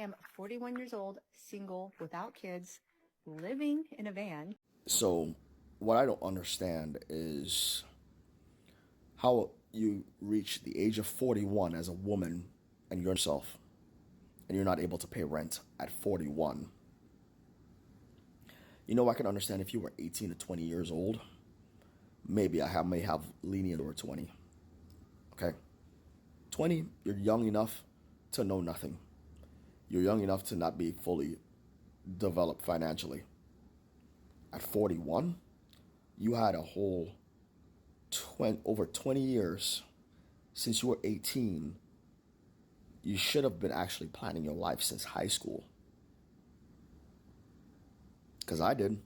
am 41 years old, single, without kids, living in a van. So, what I don't understand is how you reach the age of 41 as a woman and you're yourself and you're not able to pay rent at 41. I can understand if you were 18 to 20 years old, maybe may have lenient over 20. Okay? 20, you're young enough to know nothing. You're young enough to not be fully developed financially. At 41, you had a whole over 20 years since you were 18. You should have been actually planning your life since high school. Because I did.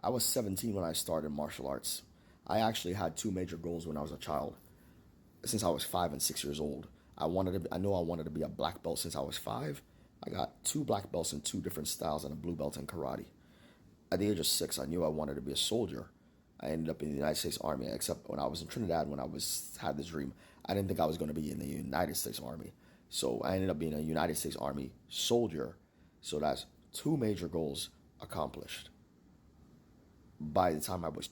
I was 17 when I started martial arts. I actually had two major goals when I was a child. Since I was 5 and 6 years old, I know I wanted to be a black belt since I was 5. I got 2 black belts in 2 different styles and a blue belt in karate. At the age of 6, I knew I wanted to be a soldier. I ended up in the United States Army, except when I was in Trinidad, when I had this dream, I didn't think I was going to be in the United States Army. So I ended up being a United States Army soldier. So that's 2 major goals accomplished. By the time I was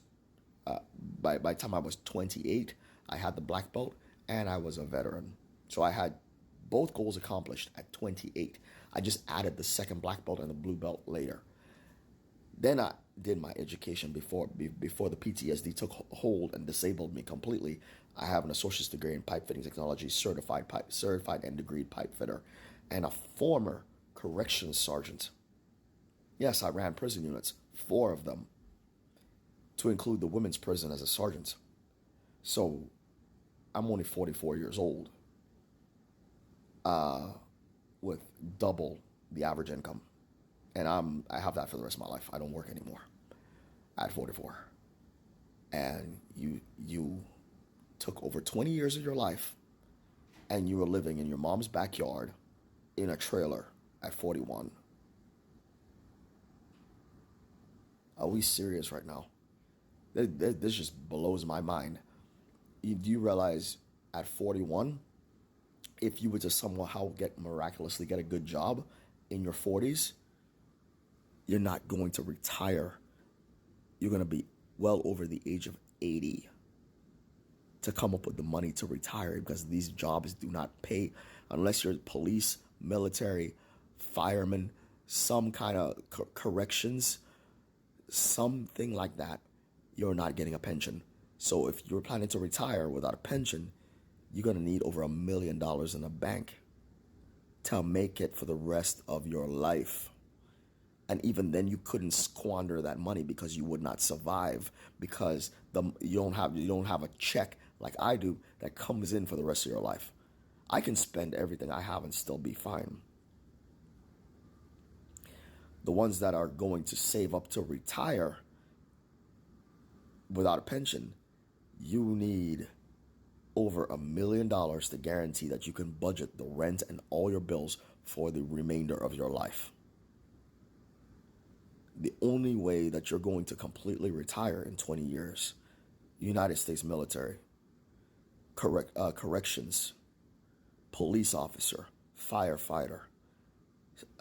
by the time I was 28, I had the black belt and I was a veteran. So I had both goals accomplished at 28. I just added the second black belt and the blue belt later. Then I did my education before the PTSD took hold and disabled me completely. I have an associate's degree in pipe fitting technology, certified and degreed pipe fitter, and a former corrections sergeant. Yes, I ran prison units, 4 of them, to include the women's prison as a sergeant. So I'm only 44 years old, with double the average income. And I have that for the rest of my life. I don't work anymore at 44. And you took over 20 years of your life and you were living in your mom's backyard in a trailer at 41. Are we serious right now? This just blows my mind. Do you realize at 41, if you were to somehow miraculously get a good job in your 40s, you're not going to retire. You're going to be well over the age of 80 to come up with the money to retire, because these jobs do not pay unless you're police, military, fireman, some kind of corrections, something like that. You're not getting a pension. So if you're planning to retire without a pension, you're going to need over $1 million in the bank to make it for the rest of your life. And even then, you couldn't squander that money because you would not survive, because you don't have a check like I do that comes in for the rest of your life. I can spend everything I have and still be fine. The ones that are going to save up to retire without a pension, you need over $1 million to guarantee that you can budget the rent and all your bills for the remainder of your life. The only way that you're going to completely retire in 20 years, United States military, corrections, police officer, firefighter,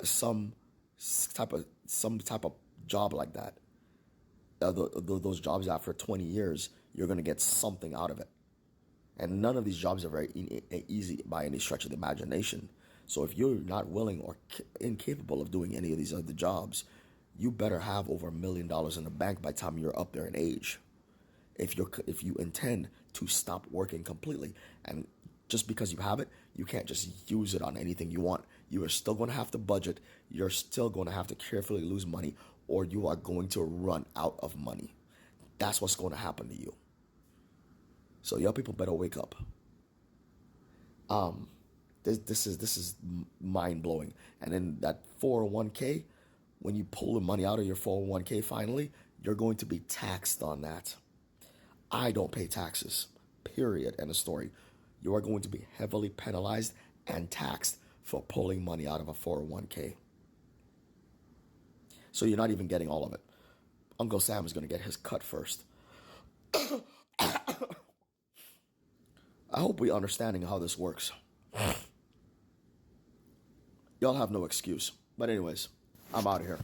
some type of job like that. Those jobs, after 20 years, you're going to get something out of it. And none of these jobs are very easy by any stretch of the imagination. So if you're not willing or incapable of doing any of these other jobs, you better have over $1 million in the bank by the time you're up there in age. If you intend to stop working completely, and just because you have it, you can't just use it on anything you want. You are still going to have to budget. You're still going to have to carefully lose money, or you are going to run out of money. That's what's going to happen to you. So y'all people better wake up. This is mind blowing. And then that 401k. When you pull the money out of your 401k finally, you're going to be taxed on that. I don't pay taxes, period, end of story. You are going to be heavily penalized and taxed for pulling money out of a 401k. So you're not even getting all of it. Uncle Sam is going to get his cut first. I hope we're understanding how this works. Y'all have no excuse. But anyways, I'm out of here.